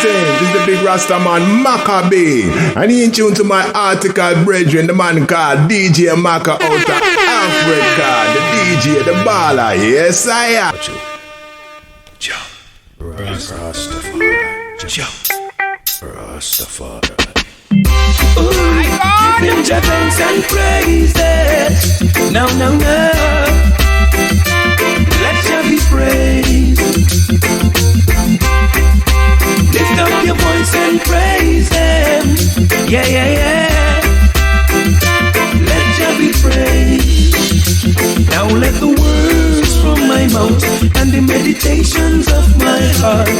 Greetings, this is the big Rasta man Maccabee, and he in tune to my article brethren, the man called DJ Jahmakah out of Africa, the DJ, the baller, yes I am. Rastafari. Give him your thanks and praises. No. Let Jah be praised. Lift up your voice and praise Him. Yeah. Let Jah be praised. Now let the words from my mouth and the meditations of my heart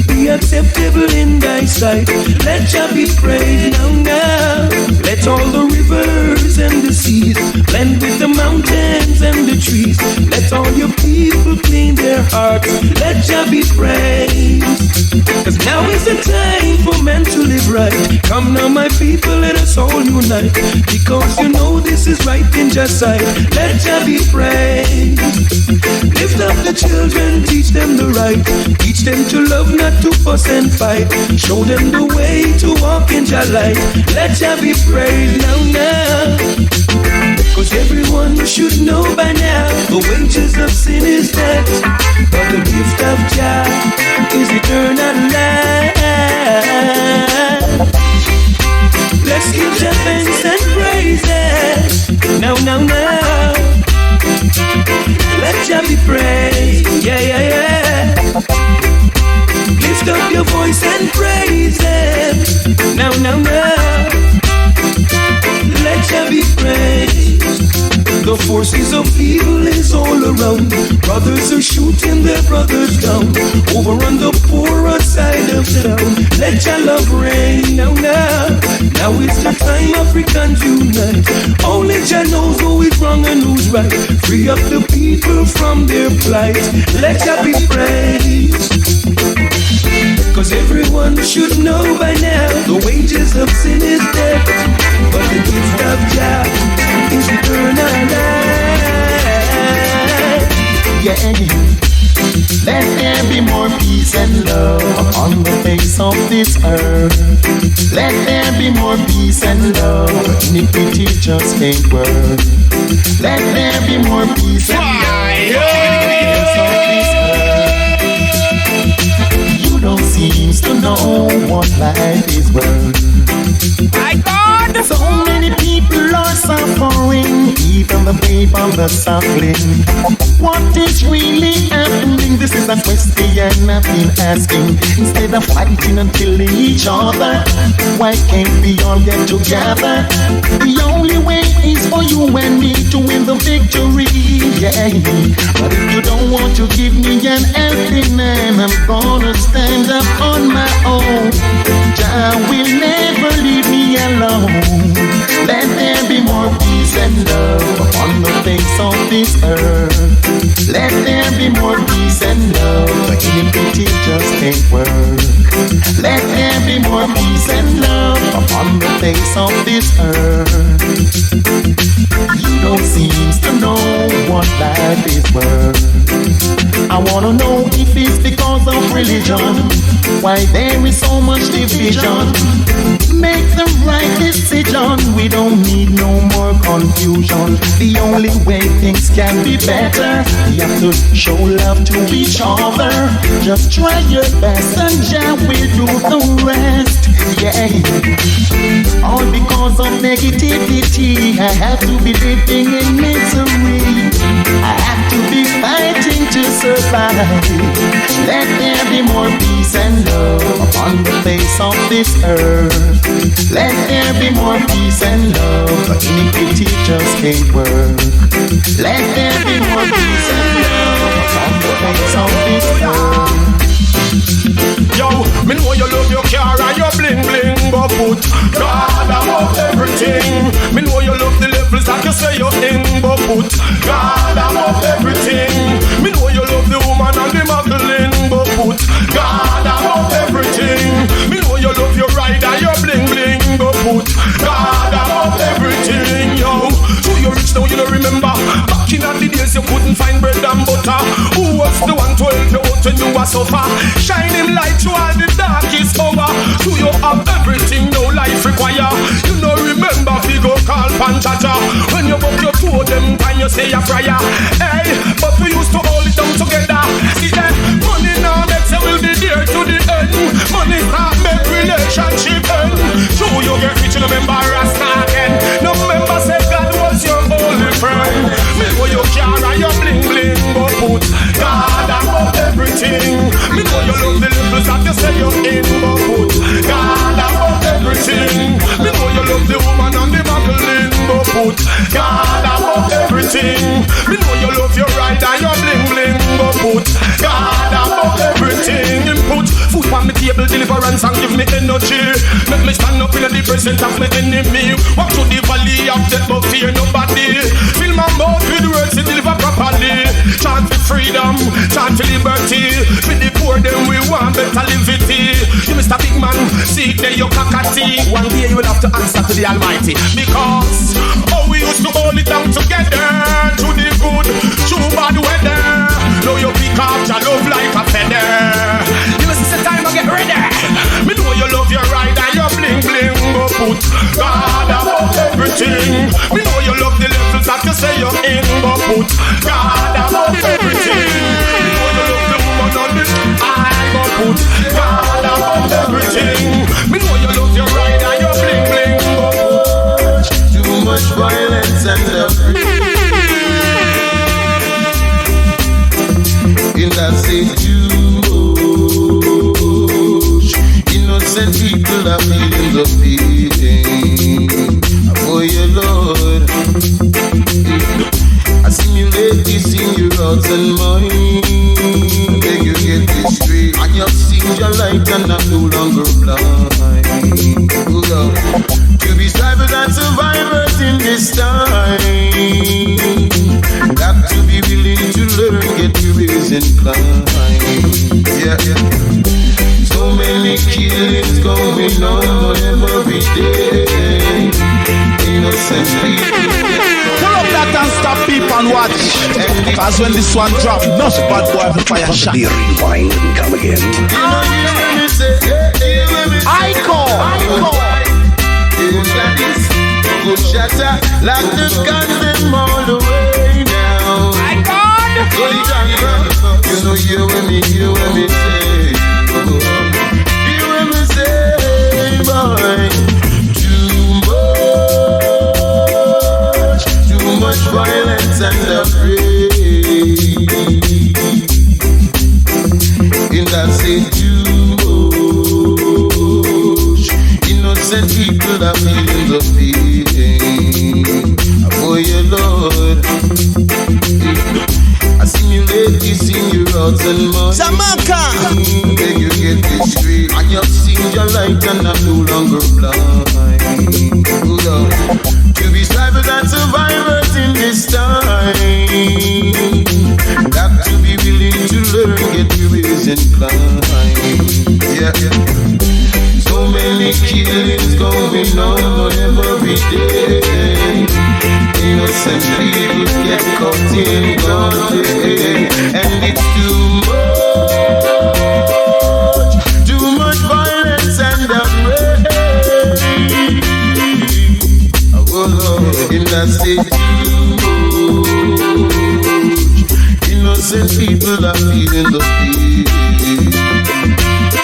be acceptable in thy sight. Let Jah be praised now. Let all the rivers and the seas blend with the mountains and the trees. Let all your people clean their hearts. Let Jah be praised. Cause now is the time for men to live right. Come now my people, let us all unite. Because you know this is right in Jah's sight. Let Jah be praised. Lift up the children, teach them the right. Teach them to love, not to fuss and fight. Show them the way to walk in Jah light. Let Jah be praised now. Cause everyone should know by now, the wages of sin is death, but the gift of Jah is eternal life. Let's give Jah thanks and praises. Now. Let Jah be praised. Yeah. Lift up your voice and praise Him. Now. Let Jah be praised. The forces of evil is all around. Brothers are shooting their brothers down. Over on the poorer side of town. Let Jah love reign. Now is the time Africans unite. Only Jah knows who is wrong and who's right. Free up the people from their plight. Let Jah be praised. Cause everyone should know by now, the wages of sin is death, but the gift of Jah is eternal life. Yeah. Let there be more peace and love on the face of this earth. Let there be more peace and love. Iniquity just can't work. Let there be more peace and love on the face of this earth. You don't seem to know what life is worth. My God! So many people are suffering, even the babe on the suckling. What is really happening? This is a question I've been asking. Instead of fighting and killing each other, why can't we all get together? The only way is for you and me to win the victory. Yeah. But if you don't want to give me an helping hand, I'm gonna stand up on my own. Jah will never leave me alone. Let there be more peace and love upon the face of this earth. Let there be more peace and love, but iniquity just can't work. Let there be more peace and love upon the face of this earth. You don't seem to know what life is worth. I wanna know if it's because of religion, why there is so much division. Make the right decision. We don't need no more confusion. The only way things can be better, we have to show love to each other. Just try your best and Jah will do the rest. Yeah. All because of negativity, I have to be living in misery. I have to be fighting to survive. Let there be more peace and love upon the face of this earth. Let there be more peace and love, but iniquity just can't work. Let there be more peace and love upon the face of this earth. Yo, me know you love your car and your bling bling, but put God above everything. Me know you love the levels that you say you're in, but put God above everything. Me know you love the woman and the Magdalene, but put God above everything. Me know you love your ride and your bling bling, but put God above everything. Yo, so you rich now you don't remember. Back in the days you couldn't find bread and butter. Who was the one to help you out when you were suffer? Shine him light to all the darkest hour. fire. You know remember we go call Panchacha. When you buck your toe them time you say a prayer. Hey, but we used to hold it down together. See that money now makes you will be there to the end. Money not make relationship end. So you get rich and remember Rasta again. No member say God was your only friend. Me know you care and you bling bling, but put God above everything. Me know you love the levels that you say you're in, but put God above everything. Me know you love the woman and the Magdalene, but put God above everything. Me know you love your ride and your bling bling, but put God above everything. Him put food on the table, deliverance and give me energy. Make me stand up in the presence of my enemy. Walk to the valley of death but fear nobody. Fill my mouth with words to deliver properly. Chant for freedom, chant for liberty. With the poor them we want better liberty. You Mr. Big Man, seek there your cockatee. One day you will have to answer to the Almighty. Because we used to hold it down together. To the good, to bad weather. Now you pick up your love like a feather. You must say time to get ready. Me know you love your ride and your bling bling, but put God above everything. Me know you love the levels that you say you're in, but put God above everything. Me know you love the woman on the eye, but put God above everything. Me know you love your ride and your bling bling, but put too much violence and in that same too much innocent people are feeling the pain. Oh yeah, Lord, I simulate this in your heart and mind. Then you get this straight, and you've seen your light and I'm no longer blind. Oh Lord, to be strivers and survivors in this time, got to be willing to learn, get to raise and climb. Yeah, yeah. So many killings going on every day. Innocent people. Pull up that and stop people and watch. Cause when this one drop, no bad boy for fire shot. The rewind and come again. I call. Good shatter, like the guns them all the way now. My God! You know you and me say. You and me say, boy. Too much violence and afraid. In that state too much innocent people are feeling the pain. Oh yeah, Lord, I simulate this in your heart and mind. Jahmakah! Then you get this straight, and you've seen your light and I'm no longer blind. Oh Lord, to be strivers and survivors in this time, got to be willing to learn, get to raise and climb. Yeah, yeah. So many killings going on every day. Innocent people get caught in God, and it's too much violence and unrest. Oh, in that state too much innocent people are feeling the pain.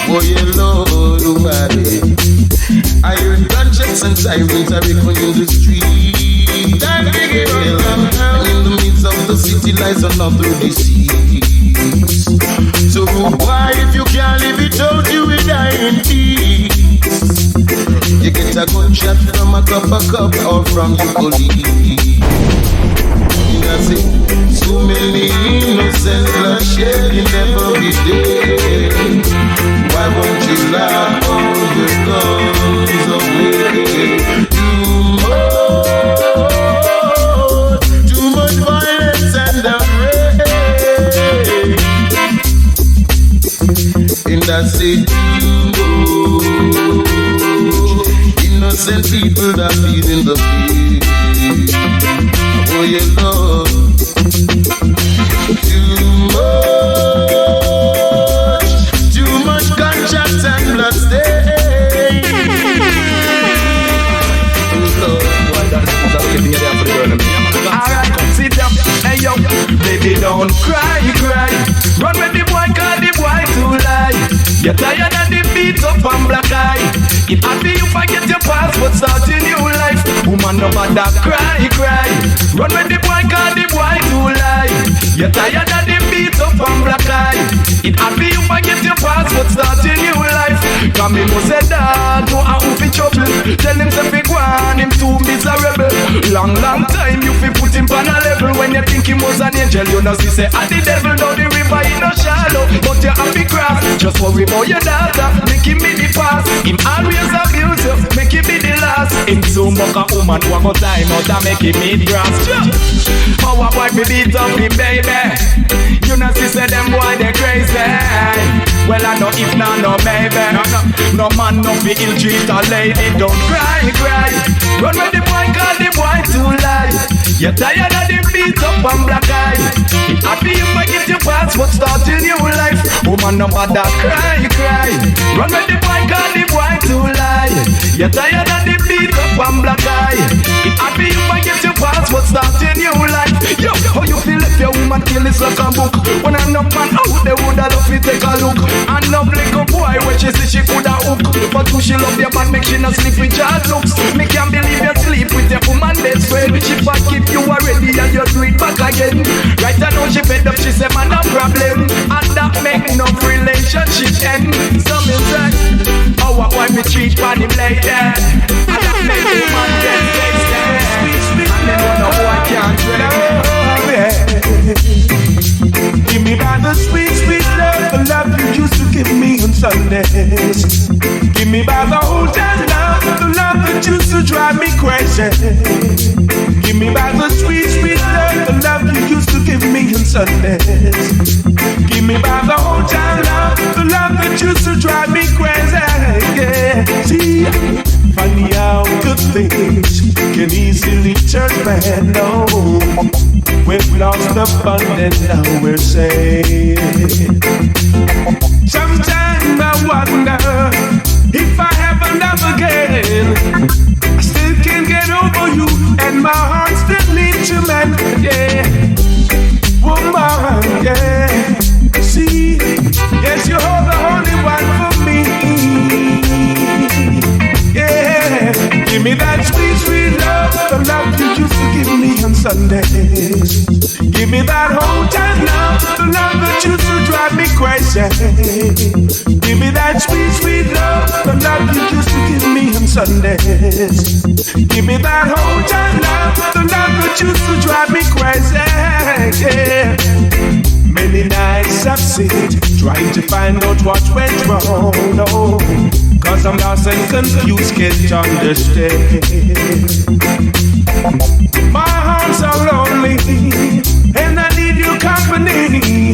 Oh yeah, Lord, why? I heard gunshots and sirens are echoing in the street. And in the midst of the city lies another disease. So why, if you can't live it out, you will die in peace? You get a gunshot from a cup or from your colleague. That's it. So many innocent blood shed in every day. Why won't you lock all your guns away? Too much violence and unrest. In that city, innocent people are feeling the pain. Oh yeah, Lord. Too much gunshots and blood stain. baby, don't cry, cry. Run with the boy, cause the boy too lie. You're tired of the beat up and black eye. It happy you forget your past, but start a new life. Woman, no bother cry, cry. Run with the boy, cause the boy too lie. You're tired of the beat up and black eye. It happy you forget your past, but start a new life. Come in, no say that, no a who fi trouble. Tell him to fi go on, him too miserable. Long time you fi put him on a level. When you think him was an angel, you know see say at the devil. Now the river in no shallow, but you happy grass. Just worry about your daughter, make him be the past. Him always abuse you, make him be the last. Him soon buck a woman one more time out and make him eat grass. How a boy fi beat up him baby. You know see say them boy they crazy. Well I know if not no baby. No man no fi ill treat a lady. Don't cry, cry. Run with the boy cause the boy too lie. You're tired of the beat up and black eye. It happy you forget your past but start a new life. Woman no bother cry, cry. Run with the boy cause the boy too lie. You're tired of the beat up and black eye. It happy you forget your past but start a new life. Yo, how you feel if your woman kill is like a book? When I knock man out they woulda love you take a look. And no like a boy when she say she coulda hook. But who she love your man make she not sleep with your looks. Me can't believe you sleep with your woman best friend. She fuck if you are ready and you do it back again. Right now she fed up, she say man no problem. And that make no relationship end. So me say, how a boy me treat for him like that. And that make the man get wasted. And then no boy can't dream. Give me by the sweet, sweet love, the love you used to give me on Sundays. Give me by the whole time love, the love that used to drive me crazy. Give me by the sweet, sweet love, the love you used to give me on Sundays. Give me by the whole time love, the love that used to drive me crazy. Yeah, see, funny how good things can easily turn bad. No, we've lost the fun and now we're saved. Sometimes I wonder if I ever love again. I still can't get over you, and my heart still needs you, man. Yeah, woman, yeah. See, yes, you're the only one for me. Yeah, give me that sweet, sweet love, the love you used to give me on Sundays. Give me that whole time love, the love that used to drive me crazy. Give me that sweet, sweet love, the love you used to give me on Sundays. Give me that whole time love, the love that used to drive me crazy. Yeah. Many nights I've seen trying to find out what went wrong. No, cause I'm lost and confused, can't understand. My heart's so lonely and I need your company.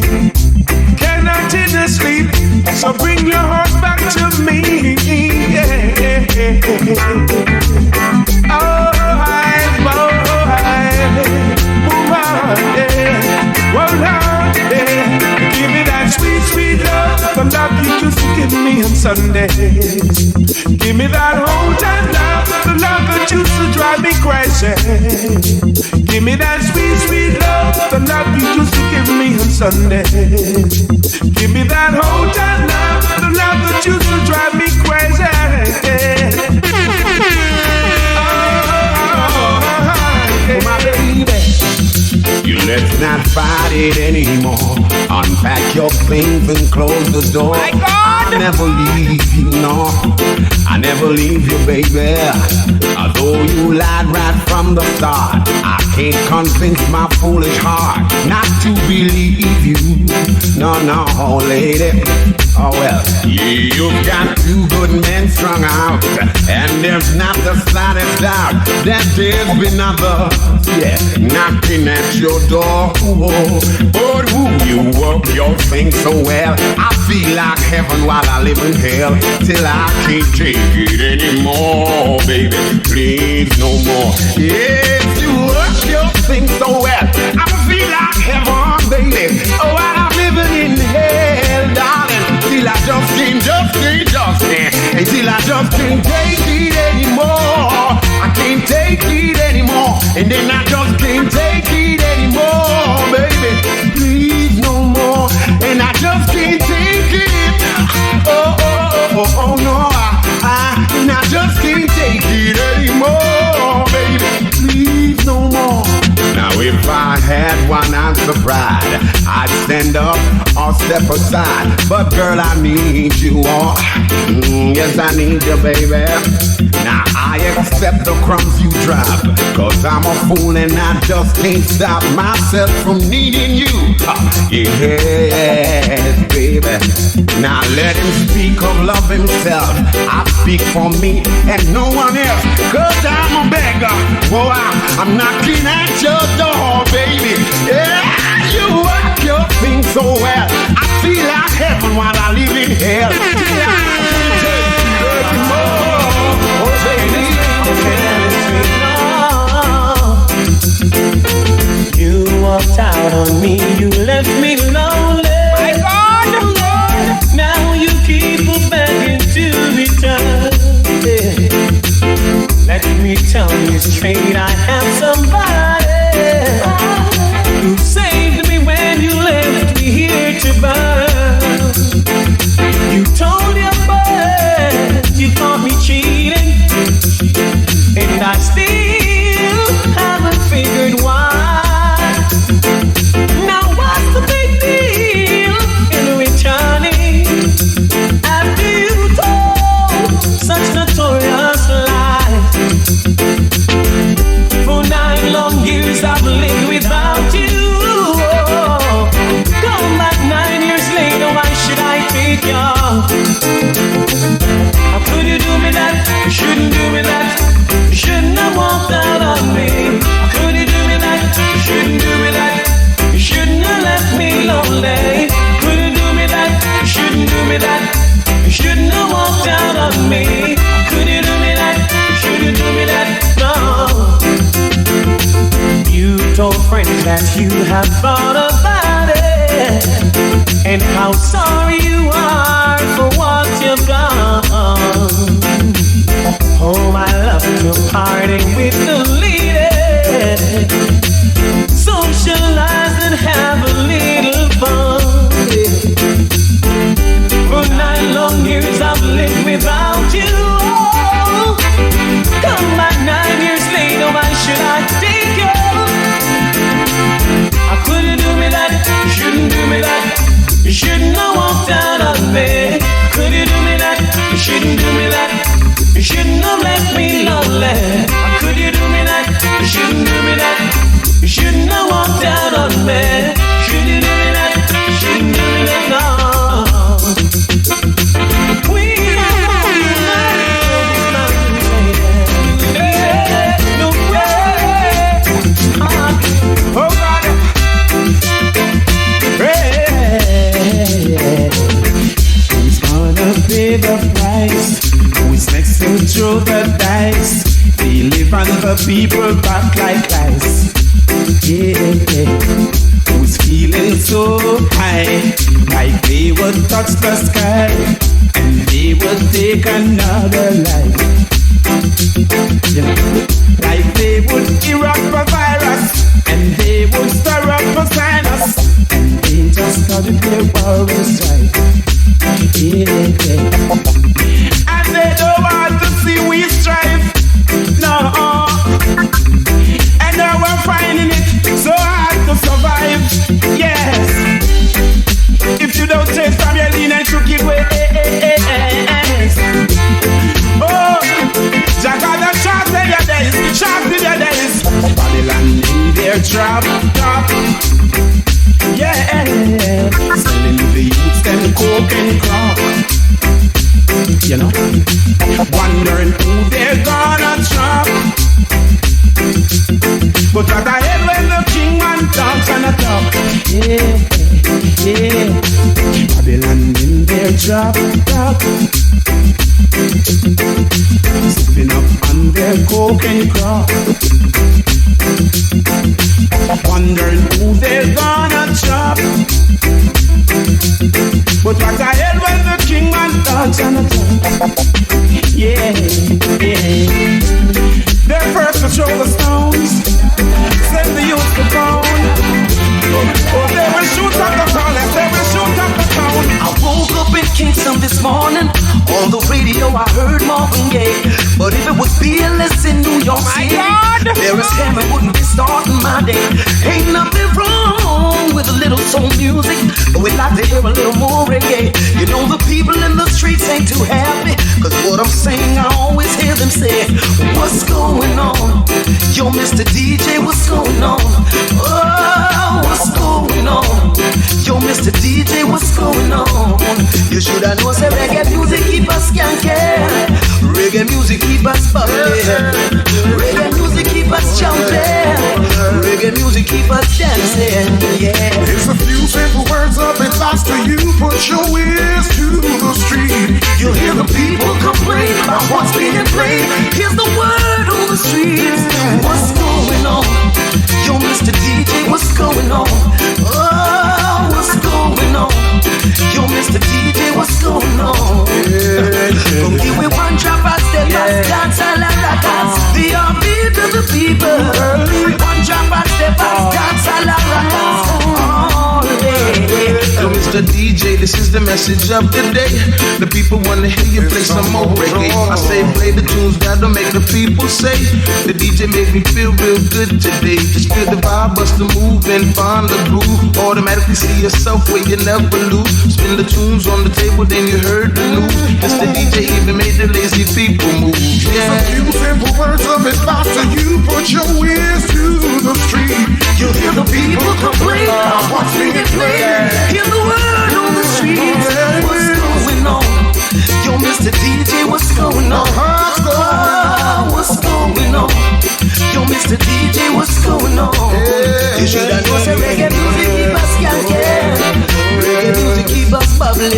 Cannot in sleep, so bring your heart back to me. Yeah. Oh, give me that sweet, sweet love, the love you used to give me on Sundays. Give me that whole time love, the love that used to drive me crazy. Give me that sweet, sweet love, the love you used to give me on Sundays. Give me that whole time love, the love that used to drive me crazy. Oh, my baby. You let's not fight it anymore. Unpack your things and close the door. I never leave you, no. I never leave you, baby. Although you lied right from the start, I can't convince my foolish heart not to believe you. No, no, lady. Oh well, you've got two good men strung out, and there's not the slightest doubt that there's been others, yeah, knocking at your door. But who you work your thing so well, I feel like heaven while I live in hell, till I can't take it anymore, baby. Please no more. Yes, you work your thing so well, I feel like heaven, baby. Oh, while I'm living in hell, darling. Till I just can't, until I just can't take it anymore. I can't take it anymore, and then I just can't take it anymore, baby. the pride. I'd stand up or step aside, but girl, I need you all. Yes, I need you, baby. Now I accept the crumbs you drop, cause I'm a fool and I just can't stop myself from needing you. Yes, baby. Now let him speak of love himself. I speak for me and no one else, cause I'm a beggar. Whoa, I'm knocking at your door, baby. Yeah, you work your thing so well. I feel like heaven while I live in hell. You walked out on me, you left me lonely. My God, now you keep begging to return. Let me tell you straight, I have somebody who saved me when you left me here to burn. You told your friends you caught me cheating, and I still haven't figured why. Now what's the big deal in returning after you told such notorious lies? For 9 long years I've lived without you. Come back 9 years later, why should I take you? How could you do me that? You shouldn't do me that. You shouldn't have walked out on me. How could you do me that? You shouldn't do me that. You shouldn't have left me lonely. How could you do me that? You shouldn't do me that. You shouldn't have walked out on me. How could you do me that? You shouldn't do me that. No. You told friends that you have thought about it, and how sorry you are for what you've done. Oh, my love, you're parting with the leader. Socialize and have a little fun. For 9 long years I've lived without you. Oh, come back 9 years later, why should I take you? How could you do me that? You shouldn't do me that. You shouldn't have walked out on me. Could you do me that? You shouldn't do me that. You shouldn't have left me lonely. How could you do me that? You shouldn't do me that. You shouldn't have walked out on me. Should you do me that? You shouldn't do me that, no. Oh God, who's gonna pay the price? Who's next to throw the dice? They live on the people back like ice. Yeah, yeah. Who's feeling so high, like they would touch the sky and they would take another life. Yeah. Like they would erupt a virus and they would stir up a sinus and they just started their war strike. Yeah, yeah. And they don't want to see we strive. No. And now we're finding it so hard to survive. Yes. If you don't change from your lean and crooked ways. Oh, Jahmakah, sharp in your days, sharp in your days. Babylon in their trap, top. Yeah, selling the youths them coke and crack. You know, wondering who they're gonna trap. But what the hell when the king man talks on the top? Yeah, yeah. Babylon in their trap, top. Sipping up on their coke and crack. Wondering who they're gonna chop. But what the hell when the king man talks on the top? Yeah, yeah. They're first to throw the stones, send the youth to pound. Oh, they will shoot up the toilets, they will shoot up the town. I woke up in Kingston this morning. On the radio I heard Marvin Gaye. But if it was BLS in New York City, there is heaven wouldn't be starting my day. Ain't nothing wrong along with a little soul music, but we'd like to hear a little more reggae. You know the people in the streets ain't too happy, cause what I'm saying I always hear them say, what's going on? Yo, Mr. DJ, what's going on? Oh, what's going on? Yo, Mr. DJ, what's going on? You should have known, say reggae music keep us skanking, reggae music keep us bubbling, reggae music keep us jumping, reggae music keep us dancing, yeah. It's a few simple words of advice to you. Put your ears to the street. You'll hear the people complain about what's being played. Here's the word on the streets. What's going on? Yo, Mr. DJ, what's going on? Oh, what's going on? Yo, Mr. DJ, what's going on? From here we one drop a step as dance a la la dance. The beat of the people. One drop a step as dance a la la dance. Yo, Mr. DJ, this is the message of the day. The people wanna hear you play some more reggae. I say play the tunes that'll make the people say, the DJ made me feel real good today. Just feel the vibe, bust the move and find the groove. Automatically see yourself where you never lose. Spin the tunes on the table, then you heard the news. Mr. DJ even made the lazy people move. Yeah. A few simple words of advice to you. Put your ears to the street. You'll hear the people complain about what's being played. Hear the word on the streets. What's going on? Yo, Mr. DJ, what's going on? Oh, what's going on? Yo, Mr. DJ, what's going on? You should have known, say reggae music keep us skanking, reggae music keep us bubbling,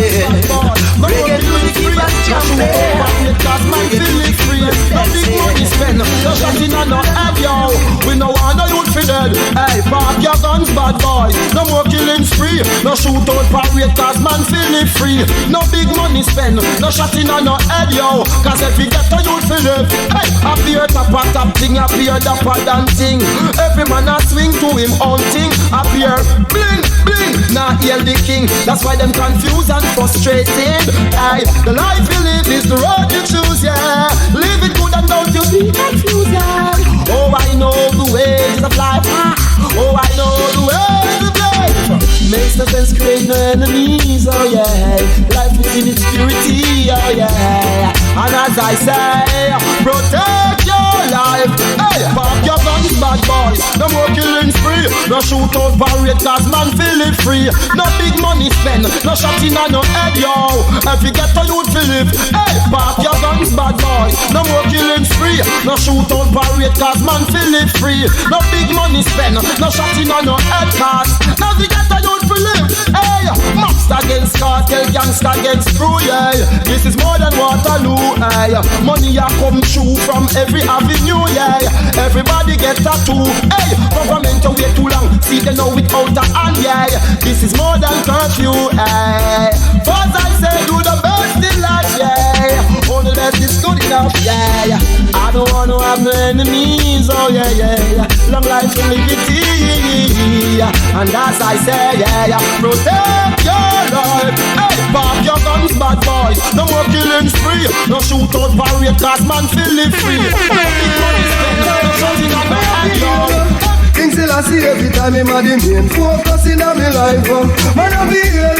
reggae music keep us jumping, Cause man feel it free. No big money spend, no shot in a no head, yo. We no want no youth for dead. Hey, park your guns, bad boys. No more killing spree. No shoot out parade, cause man feel it free. No big money spend, no shot in a no head, yo. Cause if we get a youth for live, hey, appear top a top thing, appear dapper than thing. Every man a swing to him own thing. Appear bling, bling, now hear the king. That's why them confused and frustrated. Hey, the life you live is the road you choose, yeah. Live it good and don't you be confused, yeah. Oh, I know the ways of life. Oh, I know the ways of life. Makes no sense, create no enemies, oh yeah. Life is in its purity, oh yeah. And as I say, protect your life. Hey, pop your guns, bad boys. No more killing spree. No shoot out parade, cause man feel it free. No big money spend, no shot in a no head, yo. If you get a youth to live, hey, pop your guns, bad boys. No more killing spree. No shoot out parade, cause man feel it free. No big money spend, no shot in a no head, cause now you get a youth to live. Hey, monster against cartel, gangster against crew, yeah. This is more than Waterloo, hey. Money a come through from every avenue, yeah. Everybody get tattoo, hey. Government to wait too long, see they know without a hand, yeah. This is more than curfew, hey. First I say do the best in life, yeah. Only the best is good enough, yeah. I don't wanna have no enemies, oh yeah, yeah. Long life and liberty, and as I say, yeah, protect your life. Hey, pop your guns, bad boys. No more killing spree. No shoot out parade, cause man feel it free. Big money spend, no shooting on my hand, yo. King Selassie every time him a the main focus in a me life. Man a feel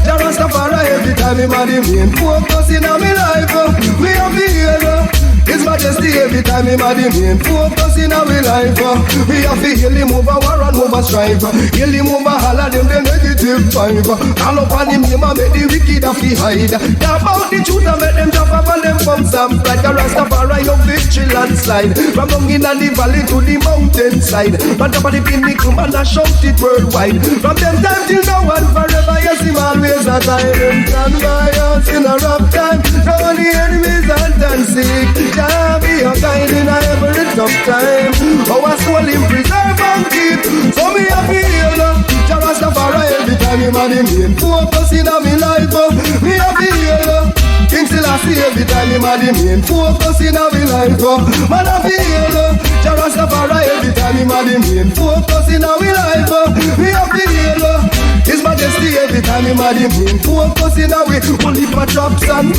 Jah Rastafari every time him a the main focus in a me life. Me a feel His Majesty every time him a the main focus in a me life. We have to heal him over war and over strife. Heal him over all of them the negative vibe. Call upon him name and make the wicked have to hide. Talk about the truth and make them drop up and them from some pride. Jah Rastafari your victory landslide. From down in the valley to the mountain side. But up at the pinnacle man a shout it worldwide. From them time till now and forever, yes him always a time. Him stand by us in a rough time. Now the enemies are done sick. Jah be a guide in a every tough time. Our soul him preserve and keep. So me a feel Jah Rastafari every time him a the main focus in a me life. Me a feel King Selassie every time him a the main focus in a me life. Man a feel Jah Rastafari every time him a the main focus in a me life. Me a feel His Majesty every time him a the main focus in a way. Only for traps and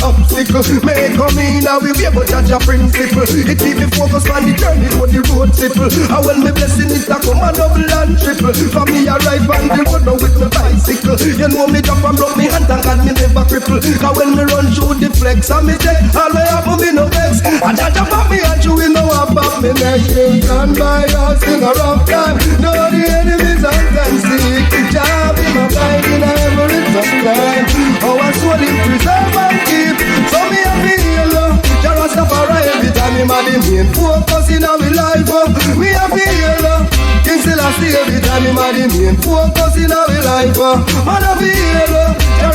obstacles may come in a way. We but judge a principle. It keep me focused on the journey to the road simple. And when me blessing it a come a double and triple. For me arrive on the road now with my bicycle. You know me drop and broke me hand and God me never cripple. Cause when me run through the flex and me take all way up me no vex. And judge about me and you know about me neck. You can buy us in a rough time. No the enemies I can see. Job in my guide in every time. Oh I swear him preserve and keep. So me a feel Rastafari every time him a the main focus in our life. Me a feel King Selassie every time him a the main focus in our life. Man a feel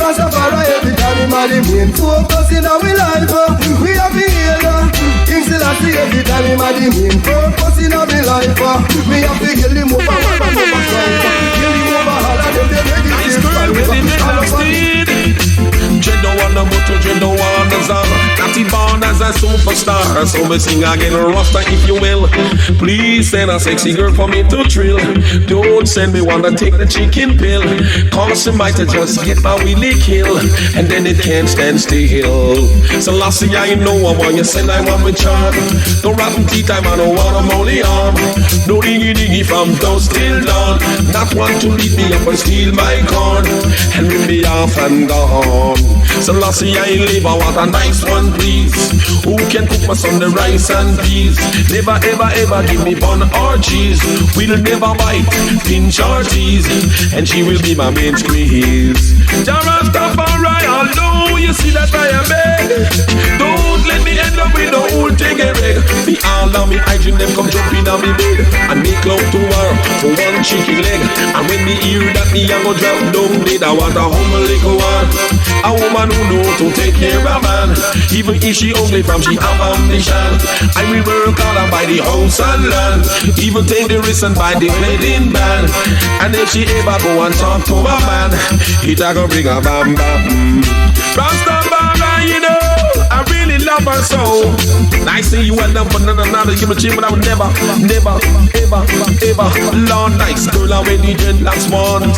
Rastafari every time him a the main focus in our life. We a feel King Selassie every time him a the main focus in our life. Me a feel him over kill him over all of them they negative. Dread one the motor, dread one the zone. Not born as a superstar, so me sing again roster if you will. Please send a sexy girl for me to thrill. Don't send me one to take the chicken pill. Cause somebody to just get my willy kill, and then it can't stand still. So last thing I know I want you send I want me charm. No rotten tea time, I don't want I'm only arm. No diggy from dusk till dawn. Not want to lead me up and steal my corn and rip me off and gone. So Lassie, I live, I want a nice one, please. Who can cook my son the rice and peas? Never, ever, ever give me bun or cheese. We'll never bite, pinch or tease, and she will be my main squeeze. Rastafari, although you see that I am big, don't let me end up with the whole thing egg. Me all of me hygiene, them come jumping on me bed and make love to her for one chicken leg. And when me hear that me, I go drop down dead. I want a humble little one. A woman who know to take care of man, even if she ugly from she have ambition. I will work hard and buy the house and land, even take the risk and buy the wedding band. And if she ever go and talk to a man, he a go bring a bam bam. Rastafari, you know, I really love her so. I see you end up another give a chip, but I would never, ever. Lord, nice girl, I'm in the dreadlocks want.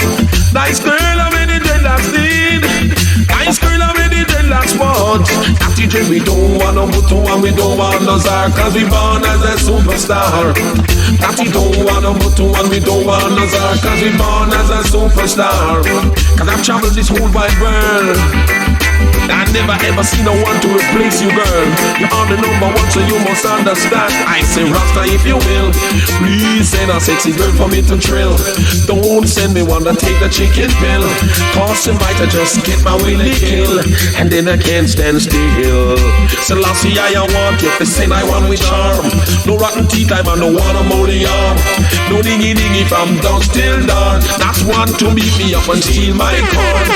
Nice girl, I'm in the dreadlocks need. Nice girl, I'm in the dreadlocks want. After dread, we don't want no Mutu and we don't want no Zar, cause we born as a superstar. After don't want no Mutu and we don't want no Zar, cause we born as a superstar. Cause I've traveled this whole wide world, I never ever seen no one to replace you, girl. You are the number one, so you must understand. I say Rasta if you will. Please send a sexy girl for me to thrill. Don't send me one to take the chicken pill. Cause invite to just get my willy kill, and then I can't stand still. So last year I want you to send I want with charm. No rotten tea time and no one I'm only arm. No dingy from dusk till dawn. Not one to beat me up and steal my corn.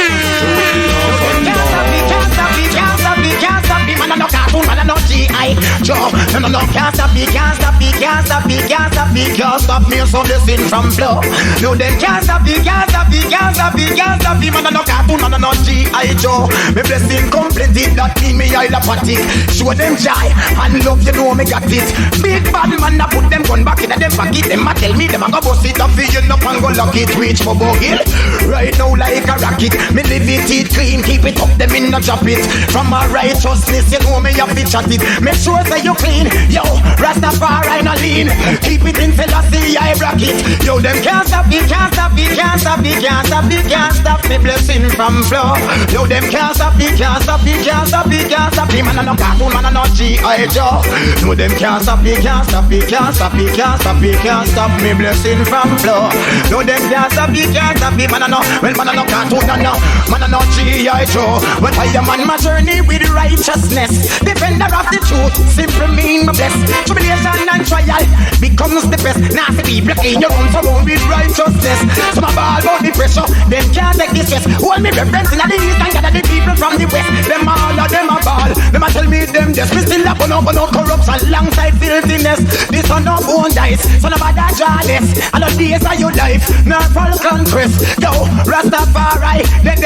Can't stop me, man, I no cartoon, man, I no G.I. Joe. No, can't stop me, can't stop me, can't stop me, can't stop me, can't stop me, so listen from flow. No, them can't stop me, can't stop me, can't stop me, can't stop me, man, I no cartoon, man, I no G.I. Joe. Me blessing complete, that mean me all apathic. Show them joy and love, you know me got it. Big bad man, I put them gun back in them pocket. Them a tell me, them a go bust it up, feel up and go lock it. Reach for Bogill, right now like a rocket. Me live it clean, keep it up, them in no drop it. From my righteousness, you know me have to chat it. Make sure that you clean, yo, Rastafari no lean. Keep it in Selassie, I rock it. Yo, them can't stop me, can't stop me, can't stop me, can't stop me, can't stop me blessing from flow. Yo, them can't stop me, can't stop me, can't stop me, can't stop me. Man, I no cartoon, man, I no G.I. Joe. No, them can't stop me, can't stop me, can't stop me, can't stop me, can't stop me blessing from flow. No, them can't stop me, can't stop me, man, I no, well, man, I no cartoon, man, I no G.I. Joe. But I am on my journey with righteousness, defender of the truth, simple mean my best. Tribulation and trial becomes the best. Nasty people in your own surround with righteousness. Some of all about the pressure, them can't take the stress. Hold me reference in the east and gather the people from the west. Them all of them a ball, them a tell me them just me still up on corruption alongside filthiness. This son of bone dice, son of a jawless. And the days of your life, nerval conquest. Yo, Rastafari, then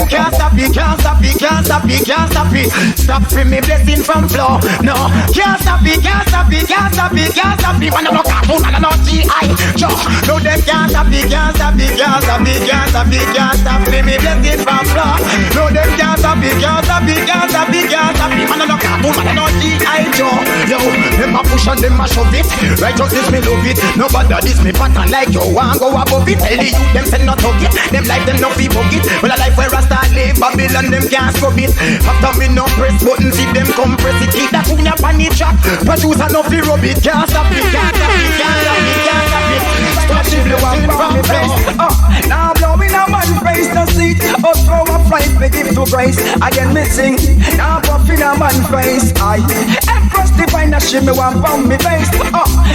can't stop it, can't stop it, can't stop it, can't stop it. Stop for me blessing from floor. No, can't stop it, can't stop it, can't stop it, can't stop it. Man, I'm not cartoon, man, I'm not GI. Yo, no, them can't stop it, can't stop it, can't stop it, can't stop it, can't stop for me blessing from floor. No, them can't stop it, can't stop it, can't stop it, can't stop it. Man, I'm not cartoon, man, I'm not GI. Yo, them a push and them a shove it. Righteousness me love it. Nobody this me pattern like you want go above it. Tell the youth them say not hug it. Them life them no fee bug it. Well a life where I start live Babylon them can't scrub it. After me no press button see them compress it. Keep that tune up on the track. Producer no fee rub it. Can't stop it, can't stop it, can't stop it, can't stop it. Stop it, blow up from the face. Now blowing a man face the seat. Throw a flight me give to grace. Again missing. Now puffing a man face. I Empress divine a shimmy one pound me face.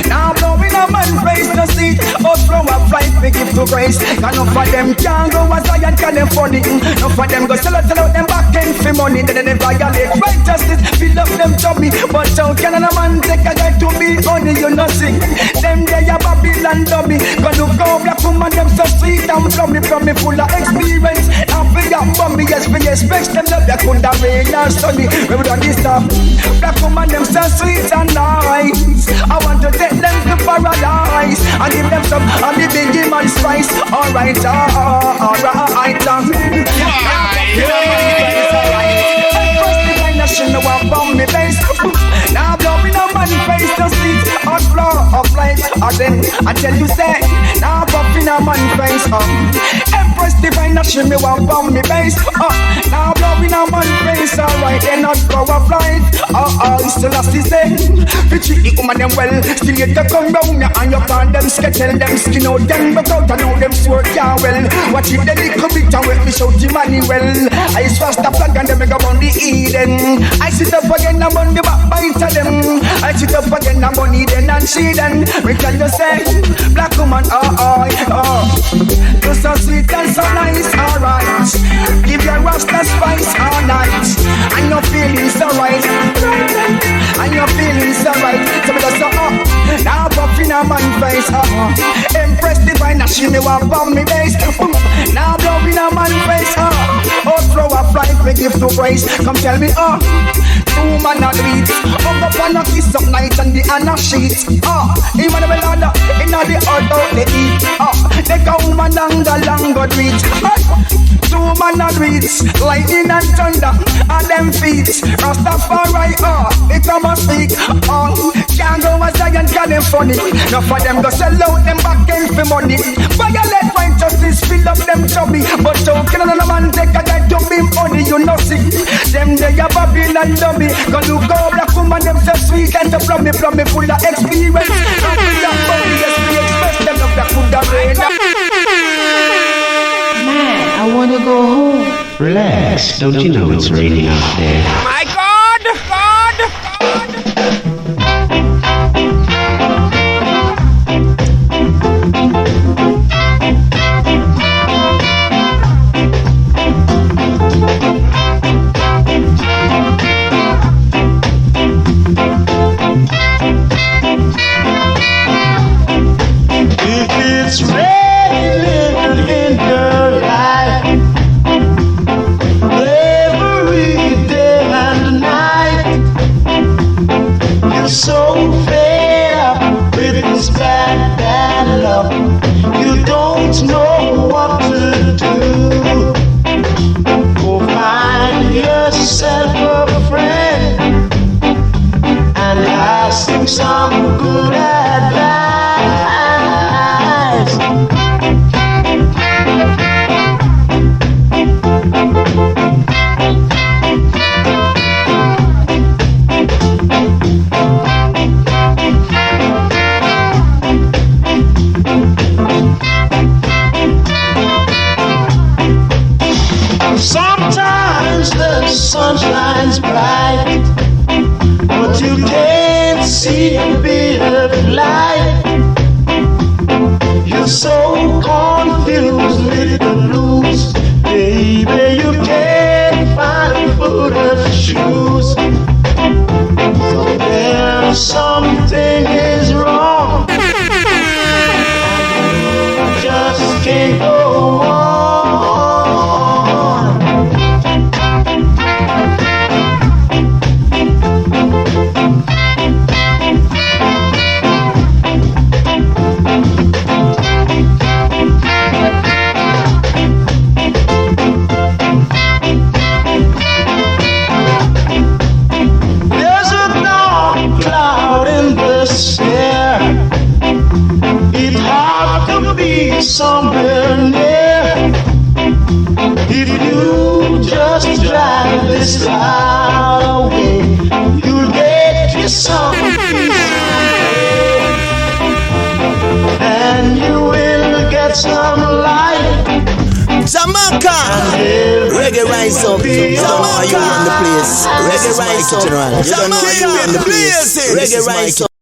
Now blowing a man face the seat. Throw a flight me give to grace. Enough of them can't go as I and can them funny. Enough of them go sell out them back in for money. Then they violate righteousness. Fill up them tummy. But how can a man take a guy to be only you nothing? Them they a Babylon dummy. But look how black woman them so sweet and from me full of experience. And for that bummy yes we expect them love that could have rain or sunny. We would have this stuff. Black woman them so sweet and nice. I want to take them to paradise and give them some and the big man's price. Alright, she know I'm bomb me face. Now blowing a man face to see on floor of life. And then I tell you say, now buffing a man face. Empress divine, she me want bomb me face. Now blowing a man face. Alright, then not floor of life. Still as they say, we treat the woman them well. Still yet to come round and you call them sketchel them skin out them but out and know them sword yeah well. Watch it the little bit and wait me shout the money well. I swast the flag and them make up on the Eden. I sit up again and on the backbite of them. I sit up again and on Eden and see them. We tell you say, black woman, you're so sweet and so nice, alright. Give your rasta spice all night. And you're feeling so right. And you're feeling so right. So we just now puffing a man face. Empress divine, now she me want bomb me base. Now blowing a man face. Throw a flight me give to grace. Come tell me, two man a do it. Up and a kiss up night and the Anna sheet. Even the melody in the other they eat. Take a woman and the long go do it. Two man a do it. Lightning and thunder and them feet. Rastafari, it come and speak. Can't go as giant, can them funny. Enough of them go sell out them back end for money. Violate righteousness, fill up them chubby. But how can another man take a guy to be money? You know see. Them they a Babylon dummy. Go look how black woman them so sweet and to from me full of experience. And full of money, yes we express them of that could have rain. Man, I wanna go home. Relax, don't you know it's raining out there? My God! If it's raining in your life every day and night, you're so fed up with this bad luck, you don't know what to do. Go find yourself a friend and ask him some good advice. Sometimes the sun shines bright, but you can't see a bit of light. You're so confused with the blues, baby, you can't find a foot of shoes. this cloud away. You'll get your some and you will get some light. Jahmakah, reggae rise up. Jahmakah, you in the place. Reggae rise up. Jahmakah, you in the place. Reggae rise up.